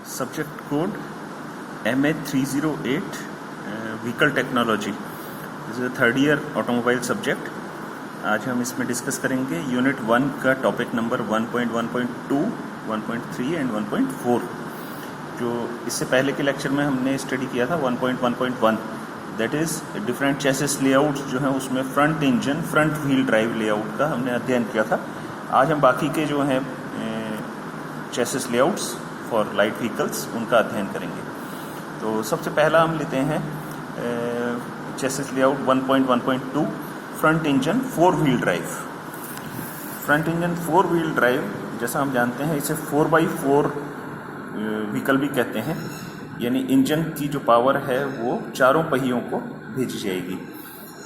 Subject code MA308 vehicle technology. This is third year automobile subject. आज हम इसमें discuss करेंगे यूनिट 1 का टॉपिक नंबर 1.1.2, 1.3 एंड 1.4। जो इससे पहले के लेक्चर में हमने स्टडी किया था 1.1.1, that is different chassis layouts जो हैं उसमें front engine front wheel drive layout का हमने अध्ययन किया था। आज हम बाकी के जो हैं chassis layouts for light vehicles उनका अध्ययन करेंगे। तो सबसे पहला हम लेते हैं chassis layout 1.1.2 front engine 4 wheel drive. Front engine 4 wheel drive जैसा हम जानते हैं इसे 4x4 व्हीकल भी कहते हैं, यानी इंजन की जो पावर है वो चारों पहियों को भेजी जाएगी।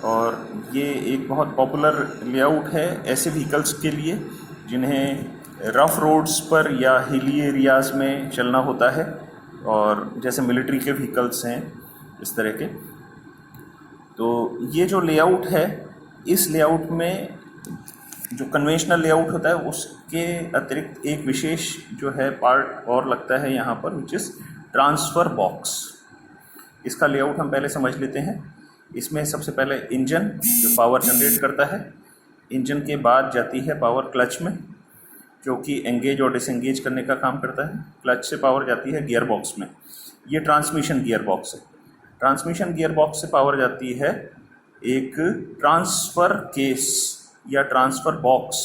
और ये एक बहुत पॉपुलर लेआउट है ऐसे व्हीकल्स के लिए जिन्हें रफ़ रोड्स पर या हिली एरियाज़ में चलना होता है, और जैसे मिलिट्री के व्हीकल्स हैं इस तरह के। तो ये जो लेआउट है, इस लेआउट में जो कन्वेंशनल लेआउट होता है उसके अतिरिक्त एक विशेष जो है पार्ट और लगता है यहाँ पर, विच इज़ ट्रांसफ़र बॉक्स। इसका लेआउट हम पहले समझ लेते हैं। इसमें सबसे पहले इंजन जो पावर जनरेट करता है, इंजन के बाद जाती है पावर क्लच में जो कि एंगेज और डिसएंगेज करने का काम करता है। क्लच से पावर जाती है गियर बॉक्स में, ये ट्रांसमिशन गियर बॉक्स है। ट्रांसमिशन गियर बॉक्स से पावर जाती है एक ट्रांसफ़र केस या ट्रांसफ़र बॉक्स,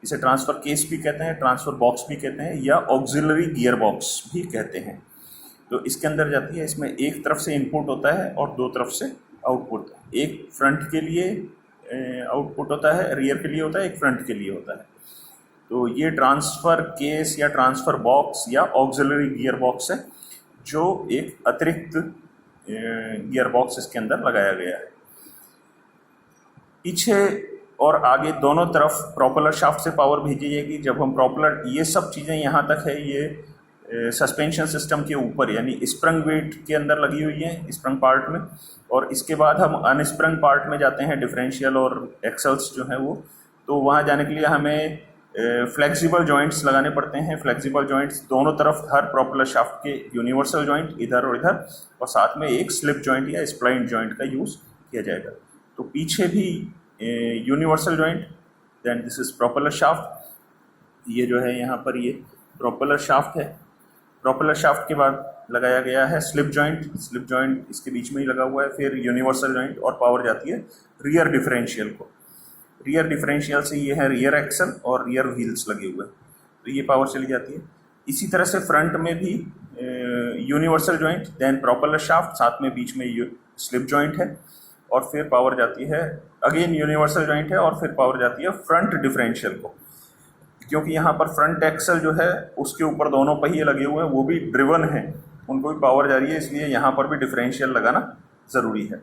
इसे ट्रांसफ़र केस भी कहते हैं, ट्रांसफ़र बॉक्स भी कहते हैं, या ऑक्सिलरी गियर बॉक्स भी कहते हैं। तो इसके अंदर जाती है, इसमें एक तरफ से इनपुट होता है और दो तरफ से आउटपुट। एक फ्रंट के लिए आउटपुट होता है, रियर के लिए होता है, एक फ्रंट के लिए होता है। तो ये ट्रांसफ़र केस या ट्रांसफ़र बॉक्स या ऑक्सिलरी गियर बॉक्स है, जो एक अतिरिक्त गियर बॉक्स इसके अंदर लगाया गया है। पीछे और आगे दोनों तरफ प्रोपेलर शाफ्ट से पावर भेजी जाएगी। जब हम प्रोपेलर, ये सब चीज़ें यहाँ तक है, ये सस्पेंशन सिस्टम के ऊपर यानी स्प्रंग वेट के अंदर लगी हुई हैं, स्प्रंग पार्ट में। और इसके बाद हम अनस्प्रंग पार्ट में जाते हैं, डिफरेंशियल और एक्सल्स जो हैं वो। तो वहाँ जाने के लिए हमें फ्लेक्सिबल जॉइंट्स लगाने पड़ते हैं। फ्लेक्सिबल जॉइंट्स दोनों तरफ, हर प्रोपेलर शाफ्ट के यूनिवर्सल जॉइंट इधर और इधर, और साथ में एक स्लिप जॉइंट या स्प्लाइंट जॉइंट का यूज़ किया जाएगा। तो पीछे भी universal joint, then this is propeller shaft. ये जो है यहाँ पर ये प्रोपेलर शाफ्ट है। प्रोपेलर शाफ्ट के बाद लगाया गया है स्लिप जॉइंट। स्लिप जॉइंट इसके बीच में ही लगा हुआ है। फिर यूनिवर्सल जॉइंट, और पावर जाती है रियर डिफरेंशियल को। रियर डिफरेंशियल से ये है रियर एक्सल और रियर व्हील्स लगे हुए हैं, तो ये पावर चली जाती है। इसी तरह से फ्रंट में भी universal joint, then propeller shaft, साथ में बीच में स्लिप जॉइंट है, और फिर पावर जाती है अगेन यूनिवर्सल जॉइंट है, और फिर पावर जाती है फ्रंट डिफरेंशियल को। क्योंकि यहाँ पर फ्रंट एक्सल जो है उसके ऊपर दोनों पहिए लगे हुए हैं, वो भी ड्रिवन हैं, उनको भी पावर जा रही है, इसलिए यहाँ पर भी डिफरेंशियल लगाना ज़रूरी है।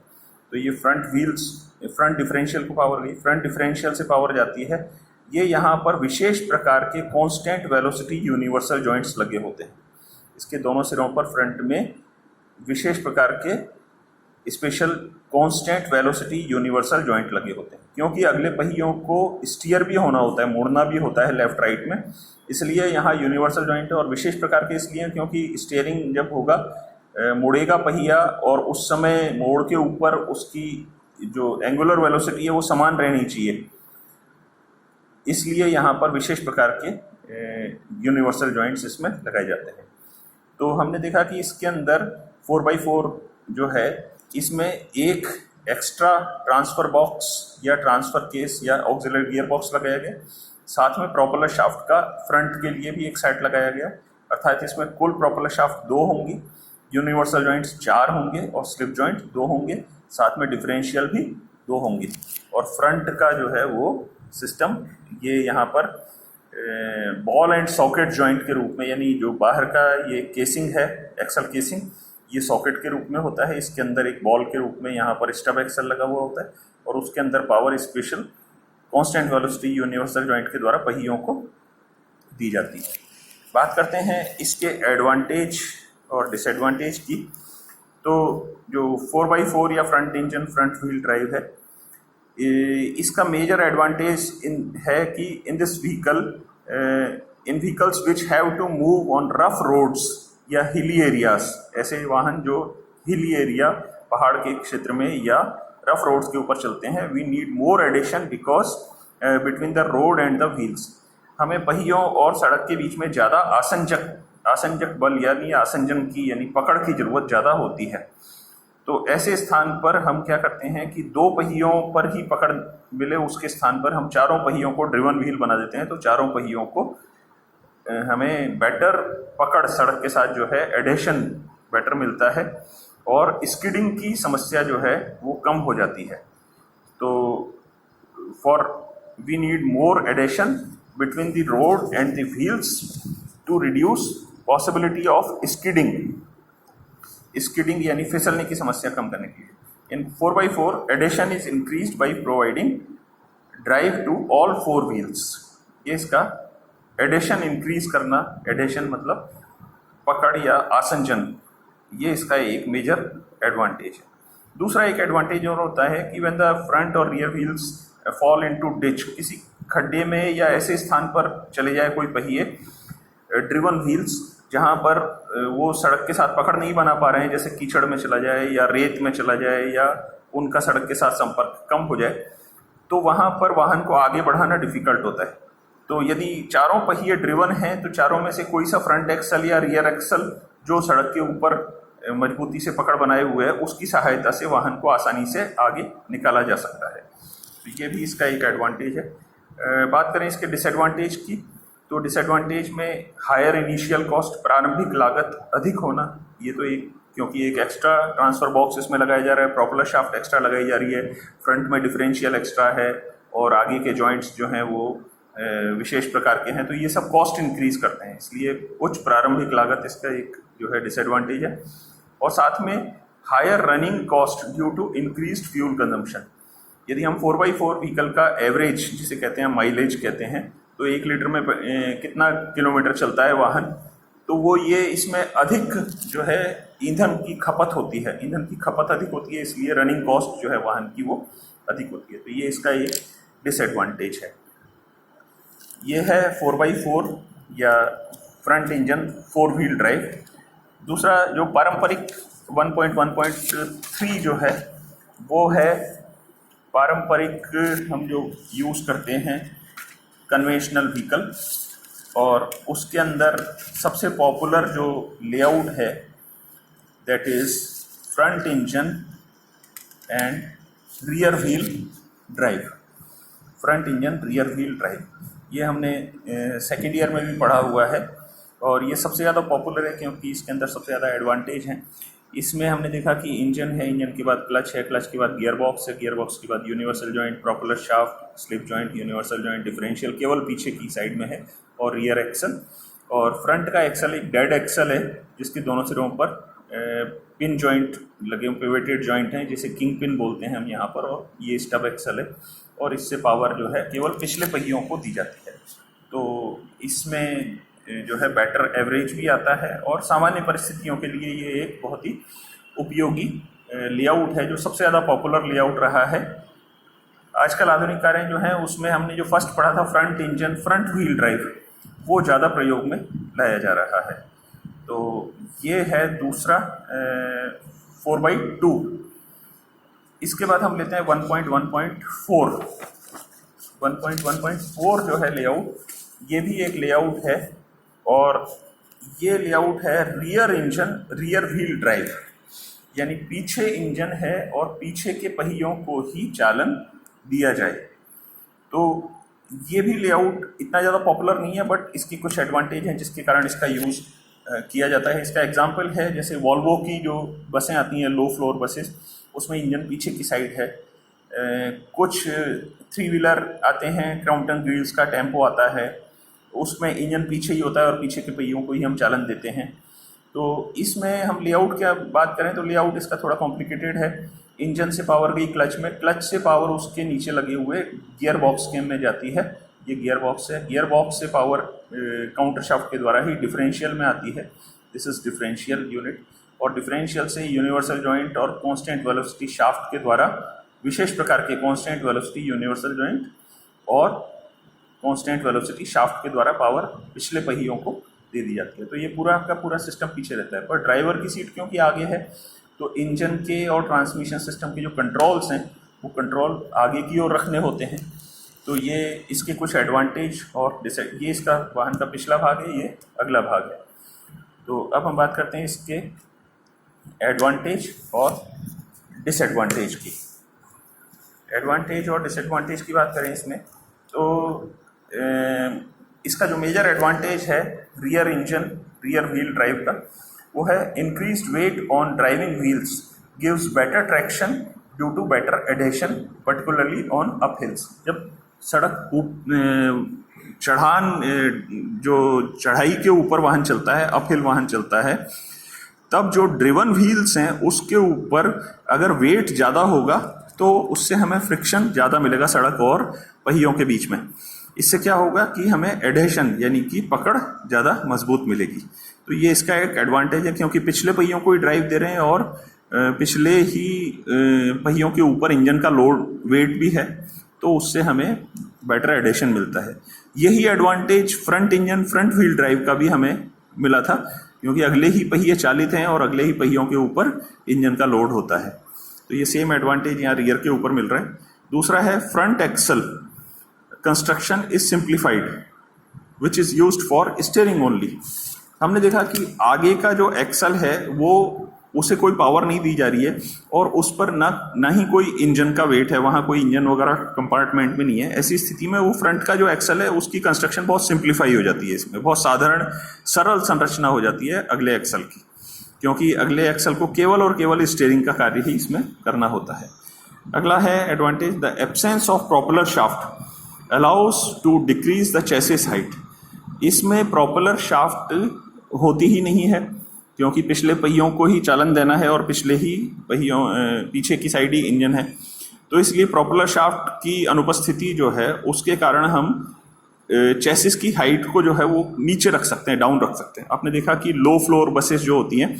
तो ये फ्रंट व्हील्स, फ्रंट डिफरेंशियल को पावर गई। फ्रंट डिफरेंशियल से पावर जाती है, ये यहाँ पर विशेष प्रकार के कांस्टेंट वेलोसिटी यूनिवर्सल जॉइंट्स लगे होते हैं। इसके दोनों सिरों पर फ्रंट में विशेष प्रकार के special constant velocity universal joint लगे होते हैं, क्योंकि अगले पहियों को स्टीयर भी होना होता है, मोड़ना भी होता है लेफ्ट राइट में, इसलिए यहाँ यूनिवर्सल जॉइंट है। और विशेष प्रकार के इसलिए क्योंकि स्टीयरिंग जब होगा, मुड़ेगा पहिया, और उस समय मोड़ के ऊपर उसकी जो एंगुलर वेलोसिटी है वो समान रहनी चाहिए, इसलिए यहाँ पर विशेष प्रकार के यूनिवर्सल जॉइंट्स इसमें लगाए जाते हैं। तो हमने देखा कि इसके अंदर 4x4 जो है, इसमें एक एक्स्ट्रा ट्रांसफ़र बॉक्स या ट्रांसफ़र केस या ऑक्सिलरी गियर बॉक्स लगाया गया। साथ में प्रोपेलर शाफ्ट का फ्रंट के लिए भी एक सेट लगाया गया, अर्थात इसमें कुल प्रोपेलर शाफ्ट 2 होंगी, यूनिवर्सल जॉइंट्स 4 होंगे, और स्लिप जॉइंट 2 होंगे, साथ में डिफरेंशियल भी 2 होंगे। और फ्रंट का जो है वो सिस्टम, ये यहाँ पर बॉल एंड सॉकेट जॉइंट के रूप में, यानी जो बाहर का ये केसिंग है, एक्सल केसिंग, ये सॉकेट के रूप में होता है। इसके अंदर एक बॉल के रूप में यहाँ पर स्टब एक्सल लगा हुआ होता है, और उसके अंदर power special constant velocity universal joint के द्वारा पहियों को दी जाती है। बात करते हैं इसके एडवांटेज और डिसएडवांटेज की। तो जो 4x4 या front engine front wheel drive है, इसका मेजर एडवांटेज है कि in this vehicle, in vehicles which have to move on rough roads या हिली एरियाज, ऐसे वाहन जो हिली एरिया पहाड़ के क्षेत्र में या रफ रोड्स के ऊपर चलते हैं, we need more adhesion because between the road and the wheels, हमें पहियों और सड़क के बीच में ज़्यादा आसंजक बल यानी आसंजन की यानी पकड़ की ज़रूरत ज़्यादा होती है। तो ऐसे स्थान पर हम क्या करते हैं कि दो पहियों पर ही पकड़ मिले उसके स्थान पर हम चारों पहियों को ड्रिवन व्हील बना देते हैं। तो चारों पहियों को हमें बेटर पकड़ सड़क के साथ जो है एडेशन बेटर मिलता है और स्किडिंग की समस्या जो है वो कम हो जाती है। तो for we need more adhesion between the road and the wheels to reduce possibility of skidding यानी फिसलने की समस्या कम करने के लिए। In 4x4 adhesion is increased by providing drive to all 4 wheels. ये इसका एडिशन इंक्रीज करना, एडिशन मतलब पकड़ या आसंजन, ये इसका एक मेजर एडवांटेज है। दूसरा एक एडवांटेज और होता है कि व्हेन द फ्रंट और rear wheels fall into ditch, किसी खड्डे में या ऐसे स्थान पर चले जाए कोई पहिए, ड्रिवन व्हील्स जहाँ पर वो सड़क के साथ पकड़ नहीं बना पा रहे हैं, जैसे कीचड़ में चला जाए या रेत में चला जाए या उनका सड़क के साथ संपर्क कम हो जाए, तो वहाँ पर वाहन को आगे बढ़ाना डिफ़िकल्ट होता है। तो यदि चारों पहिए ड्रिवन हैं तो चारों में से कोई सा फ्रंट एक्सल या रियर एक्सल जो सड़क के ऊपर मजबूती से पकड़ बनाए हुए है, उसकी सहायता से वाहन को आसानी से आगे निकाला जा सकता है। तो ये भी इसका एक एडवांटेज है। बात करें इसके डिसएडवांटेज की, तो डिसएडवांटेज में हायर इनिशियल कॉस्ट, प्रारंभिक लागत अधिक होना, ये तो एक क्योंकि एक एक्स्ट्रा ट्रांसफर बॉक्स इसमें लगाया जा रहा है, प्रोपेलर शाफ्ट एक्स्ट्रा लगाई जा रही है, फ्रंट में डिफरेंशियल एक्स्ट्रा है और आगे के जॉइंट्स जो हैं वो विशेष प्रकार के हैं, तो ये सब कॉस्ट इंक्रीज करते हैं, इसलिए उच्च प्रारंभिक लागत इसका एक जो है डिसएडवांटेज है। और साथ में higher running cost due to increased fuel consumption. यदि हम 4x4 व्हीकल का एवरेज जिसे कहते हैं माइलेज कहते हैं, तो 1 लीटर में कितना किलोमीटर चलता है वाहन, तो वो ये इसमें अधिक जो है ईंधन की खपत होती है, ईंधन की खपत अधिक होती है, इसलिए रनिंग कॉस्ट जो है वाहन की वो अधिक होती है। तो ये इसका एक डिसएडवांटेज है। ये है 4x4 या फ्रंट इंजन 4 व्हील ड्राइव। दूसरा जो पारंपरिक 1.1.3 जो है वो है पारंपरिक हम जो यूज़ करते हैं कन्वेंशनल व्हीकल, और उसके अंदर सबसे पॉपुलर जो लेआउट है that is front engine and rear wheel drive. Front engine rear wheel drive ये हमने सेकेंड ईयर में भी पढ़ा हुआ है और ये सबसे ज़्यादा पॉपुलर है क्योंकि इसके अंदर सबसे ज़्यादा एडवांटेज हैं। इसमें हमने देखा कि इंजन है, इंजन के बाद क्लच है, क्लच के बाद गियर बॉक्स है, गियर बॉक्स के बाद universal joint, propeller shaft, slip joint, universal joint, differential केवल पीछे की साइड में है, और रियर एक्सल। और फ्रंट का एक्सल एक डेड एक्सल है जिसके दोनों सिरों पर पिन जॉइंट लगे, पिवेटेड जॉइंट हैं जिसे किंग पिन बोलते हैं हम यहाँ पर, और ये स्टब एक्सल है और इससे पावर जो है केवल पिछले पहियों को दी जाती है। तो इसमें जो है बेटर एवरेज भी आता है और सामान्य परिस्थितियों के लिए ये एक बहुत ही उपयोगी लेआउट है जो सबसे ज़्यादा पॉपुलर लेआउट रहा है। आजकल आधुनिक कारें जो हैं उसमें हमने जो फर्स्ट पढ़ा था front engine front wheel drive, वो ज़्यादा प्रयोग में लाया जा रहा है। तो ये है दूसरा 4x2। इसके बाद हम लेते हैं 1.1.4। 1.1.4 जो है लेआउट, ये भी एक लेआउट है और ये लेआउट है rear engine rear wheel drive, यानी पीछे इंजन है और पीछे के पहियों को ही चालन दिया जाए। तो ये भी लेआउट इतना ज़्यादा पॉपुलर नहीं है बट इसकी कुछ एडवांटेज हैं जिसके कारण इसका यूज़ किया जाता है। इसका एग्जांपल है जैसे वॉल्वो की जो बसें आती हैं लो फ्लोर बसेस, उसमें इंजन पीछे की साइड है। कुछ 3 व्हीलर आते हैं, क्रॉम्पटन ग्रिल्स का टेम्पो आता है, उसमें इंजन पीछे ही होता है और पीछे के पहियों को ही हम चालन देते हैं। तो इसमें हम लेआउट की बात करें तो लेआउट इसका थोड़ा कॉम्प्लिकेटेड है। इंजन से पावर गई क्लच में, क्लच से पावर उसके नीचे लगे हुए गियर बॉक्स के में जाती है, ये गियर बॉक्स है। गियर बॉक्स से पावर काउंटर शाफ्ट के द्वारा ही डिफरेंशियल में आती है, दिस इज डिफरेंशियल यूनिट, और डिफरेंशियल से यूनिवर्सल जॉइंट और कांस्टेंट वेलोसिटी शाफ्ट के द्वारा विशेष प्रकार के कांस्टेंट वेलोसिटी यूनिवर्सल जॉइंट और कांस्टेंट वेलोसिटी शाफ्ट के द्वारा पावर पिछले पहियों को दे दी जाती है। तो ये पूरा का पूरा सिस्टम पीछे रहता है, पर ड्राइवर की सीट क्योंकि आगे है तो इंजन के और ट्रांसमिशन सिस्टम के जो कंट्रोल्स हैं वो कंट्रोल आगे की ओर रखने होते हैं। तो ये इसके कुछ एडवांटेज और ये इसका वाहन का पिछला भाग है, ये अगला भाग है। तो अब हम बात करते हैं इसके एडवांटेज और डिसएडवांटेज की। एडवांटेज और डिसएडवांटेज की बात करें इसमें तो इसका जो मेजर एडवांटेज है rear engine rear wheel drive का, वो है increased weight on driving wheels gives better traction due to better adhesion particularly on up hills. जब सड़क चढ़ान जो चढ़ाई के ऊपर वाहन चलता है, अप हिल वाहन चलता है, तब जो ड्रिवन व्हील्स हैं उसके ऊपर अगर वेट ज़्यादा होगा तो उससे हमें फ्रिक्शन ज़्यादा मिलेगा सड़क और पहियों के बीच में। इससे क्या होगा कि हमें एडेशन यानी कि पकड़ ज़्यादा मजबूत मिलेगी। तो ये इसका एक एडवांटेज है, क्योंकि पिछले पहियों को ही ड्राइव दे रहे हैं और पिछले ही पहियों के ऊपर इंजन का लोड वेट भी है, तो उससे हमें बेटर एडेशन मिलता है। यही advantage front engine front wheel drive का भी हमें मिला था, क्योंकि अगले ही पहिए चालित हैं और अगले ही पहियों के ऊपर इंजन का लोड होता है। तो ये सेम एडवांटेज यहाँ रियर के ऊपर मिल रहा है। दूसरा है front axle construction is simplified which is used for steering only. हमने देखा कि आगे का जो एक्सल है वो उसे कोई पावर नहीं दी जा रही है और उस पर ना ही कोई इंजन का वेट है, वहाँ कोई इंजन वगैरह कंपार्टमेंट में नहीं है। ऐसी स्थिति में वो फ्रंट का जो एक्सल है उसकी कंस्ट्रक्शन बहुत सिंप्लीफाई हो जाती है, इसमें बहुत साधारण सरल संरचना हो जाती है अगले एक्सल की, क्योंकि अगले एक्सल को केवल और केवल स्टीयरिंग का कार्य ही इसमें करना होता है। अगला है advantage the absence of propeller shaft allows to decrease the chassis height. इसमें प्रोपेलर शाफ्ट होती ही नहीं है, क्योंकि पिछले पहियों को ही चालन देना है और पिछले ही पहियों पीछे की साइड ही इंजन है। तो इसलिए प्रोपेलर शाफ्ट की अनुपस्थिति जो है उसके कारण हम चेसिस की हाइट को जो है वो नीचे रख सकते हैं, डाउन रख सकते हैं। आपने देखा कि लो फ्लोर बसेस जो होती हैं,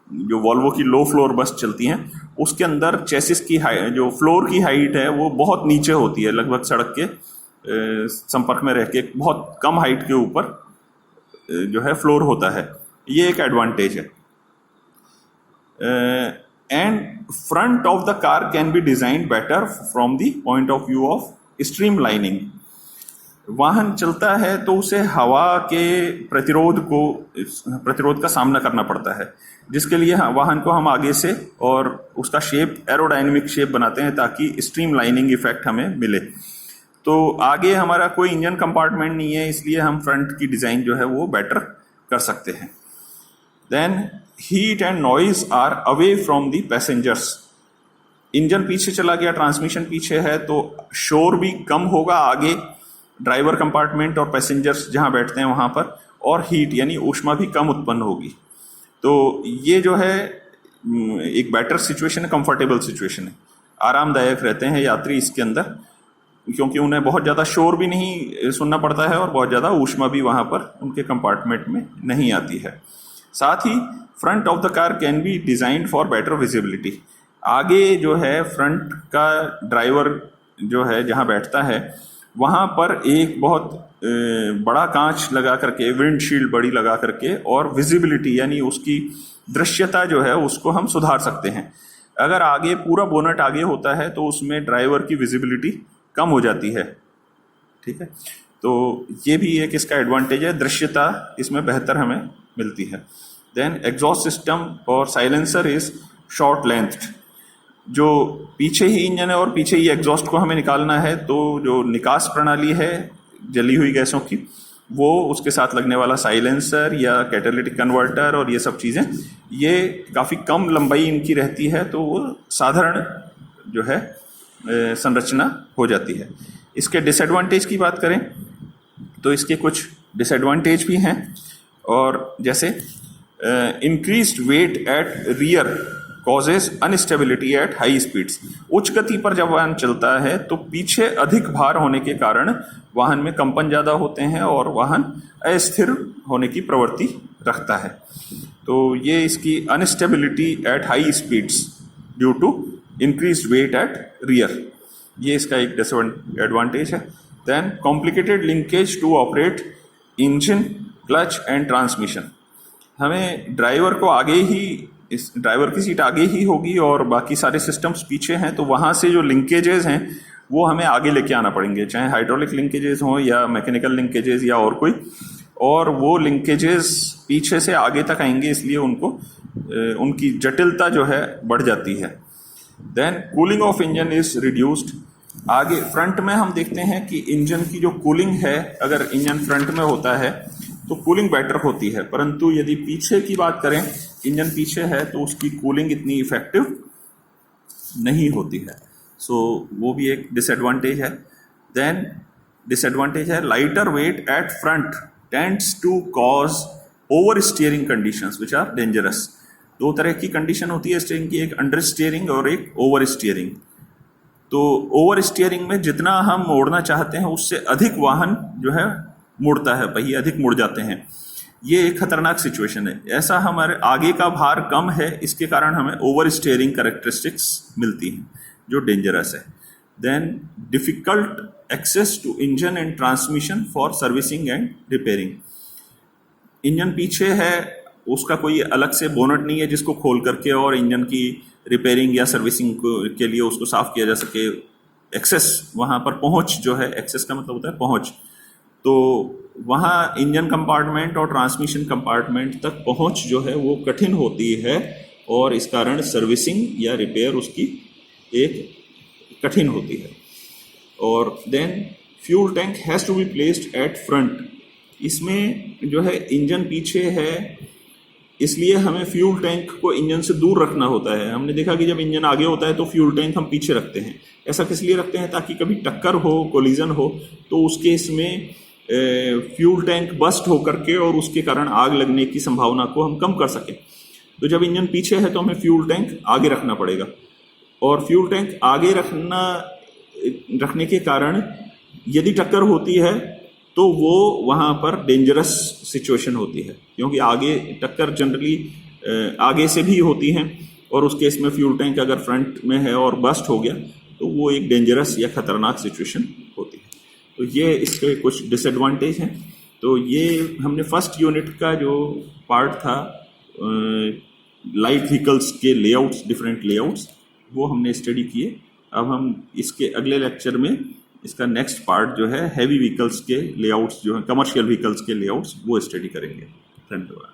जो वॉल्वो की लो फ्लोर बस चलती हैं, उसके अंदर चेसिस की जो फ्लोर की हाइट है वो बहुत नीचे होती है, लगभग सड़क के संपर्क में रह के बहुत कम हाइट के ऊपर जो है फ्लोर होता है। ये एक एडवांटेज है। And front of the car can B design better from the point of view of stream lining. वाहन चलता है तो उसे हवा के प्रतिरोध का सामना करना पड़ता है, जिसके लिए वाहन को हम आगे से और उसका शेप एरोडायनेमिक शेप बनाते हैं ताकि स्ट्रीम लाइनिंग इफेक्ट हमें मिले। तो आगे हमारा कोई इंजन कंपार्टमेंट नहीं है, इसलिए हम फ्रंट की डिज़ाइन जो है वो बेटर कर सकते हैं। Then heat and noise are away from the passengers. Engine पीछे चला गया, ट्रांसमिशन पीछे है, तो शोर भी कम होगा आगे ड्राइवर कंपार्टमेंट और पैसेंजर्स जहाँ बैठते हैं वहाँ पर, और हीट यानी ऊष्मा भी कम उत्पन्न होगी। तो ये जो है एक बेटर सिचुएशन है, कंफर्टेबल सिचुएशन है, आरामदायक रहते हैं यात्री इसके अंदर, क्योंकि उन्हें बहुत ज़्यादा शोर भी नहीं सुनना पड़ता है और बहुत ज़्यादा ऊष्मा भी वहाँ पर उनके कंपार्टमेंट में नहीं आती है। साथ ही front of the car can be designed for better visibility. आगे जो है फ्रंट का ड्राइवर जो है जहाँ बैठता है वहाँ पर एक बहुत बड़ा कांच लगा करके, विंडशील्ड बड़ी लगा करके, और विजिबिलिटी यानी उसकी दृश्यता जो है उसको हम सुधार सकते हैं। अगर आगे पूरा बोनट आगे होता है तो उसमें ड्राइवर की विजिबिलिटी कम हो जाती है। ठीक है, तो ये भी एक इसका एडवांटेज है, दृश्यता इसमें बेहतर हमें मिलती है। देन एग्जॉस्ट सिस्टम और साइलेंसर इज शॉर्ट लेंथ। जो पीछे ही इंजन है और पीछे ही एग्जॉस्ट को हमें निकालना है, तो जो निकास प्रणाली है जली हुई गैसों की, वो उसके साथ लगने वाला साइलेंसर या कैटालिटिक कन्वर्टर और ये सब चीज़ें, ये काफ़ी कम लंबाई इनकी रहती है, तो वो साधारण जो है संरचना हो जाती है। इसके डिसएडवांटेज की बात करें तो इसके कुछ डिसएडवांटेज भी हैं, और जैसे increased weight at rear causes instability at high speeds. उच्च गति पर जब वाहन चलता है तो पीछे अधिक भार होने के कारण वाहन में कंपन ज़्यादा होते हैं और वाहन अस्थिर होने की प्रवृत्ति रखता है। तो ये इसकी instability at high speeds due to increased weight at rear, ये इसका एक डिसएडवांटेज है। Then complicated linkage to operate engine, clutch and transmission. हमें ड्राइवर को आगे ही, इस ड्राइवर की सीट आगे ही होगी और बाकी सारे सिस्टम्स पीछे हैं, तो वहाँ से जो लिंकेजेस हैं वो हमें आगे लेके आना पड़ेंगे, चाहे हाइड्रोलिक लिंकेजेस हों या मैकेनिकल लिंकेजेस या और कोई, और वो लिंकेजेस पीछे से आगे तक आएंगे, इसलिए उनको उनकी जटिलता जो है बढ़ जाती है। Then cooling of engine is reduced. आगे फ्रंट में हम देखते हैं कि इंजन की जो कूलिंग है, अगर इंजन फ्रंट में होता है तो कूलिंग बेटर होती है, परंतु यदि पीछे की बात करें, इंजन पीछे है तो उसकी कूलिंग इतनी इफेक्टिव नहीं होती है। सो वो भी एक डिसएडवांटेज है। देन डिसएडवांटेज है lighter weight at front tends to cause over steering conditions which are dangerous. दो तरह की कंडीशन होती है स्टीयरिंग की, एक अंडर स्टीयरिंग और एक ओवर स्टीयरिंग। तो ओवर स्टीयरिंग में जितना हम मोड़ना चाहते हैं उससे अधिक वाहन जो है मुड़ता है, पहिए अधिक मुड़ जाते हैं। ये एक खतरनाक सिचुएशन है। ऐसा हमारे आगे का भार कम है, इसके कारण हमें ओवर स्टीयरिंग कैरेक्टरिस्टिक्स मिलती हैं जो डेंजरस है। Then difficult access to engine and transmission for servicing and repairing. Engine पीछे है, उसका कोई अलग से बोनट नहीं है जिसको खोल करके और इंजन की रिपेयरिंग या सर्विसिंग के लिए उसको साफ किया जा सके। एक्सेस, वहाँ पर पहुँच जो है, एक्सेस का मतलब होता है पहुँच, तो वहाँ इंजन कंपार्टमेंट और ट्रांसमिशन कंपार्टमेंट तक पहुँच जो है वो कठिन होती है और इस कारण सर्विसिंग या रिपेयर उसकी एक कठिन होती है। और then fuel tank has to be placed at front. इसमें जो है इंजन पीछे है, इसलिए हमें फ्यूल टैंक को इंजन से दूर रखना होता है। हमने देखा कि जब इंजन आगे होता है तो फ्यूल टैंक हम पीछे रखते हैं। ऐसा किस लिए रखते हैं? ताकि कभी टक्कर हो, कोलिजन हो, तो उस केस में फ्यूल टैंक बस्ट होकर के और उसके कारण आग लगने की संभावना को हम कम कर सकें। तो जब इंजन पीछे है तो हमें फ्यूल टैंक आगे रखना पड़ेगा, और फ्यूल टैंक आगे रखने के कारण यदि टक्कर होती है तो वो वहाँ पर डेंजरस सिचुएशन होती है, क्योंकि आगे टक्कर जनरली आगे से भी होती हैं, और उस केस में फ्यूल टैंक अगर फ्रंट में है और बस्ट हो गया तो वो एक डेंजरस या खतरनाक सिचुएशन होती है। तो ये इसके कुछ डिसएडवांटेज हैं। तो ये हमने फर्स्ट यूनिट का जो पार्ट था लाइट व्हीकल्स के लेआउट्स, डिफरेंट लेआउट्स, वो हमने स्टडी किए। अब हम इसके अगले लेक्चर में इसका नेक्स्ट पार्ट जो है हैवी व्हीकल्स के लेआउट्स, जो है कमर्शियल व्हीकल्स के लेआउट्स, वो स्टडी करेंगे। धन्यवाद।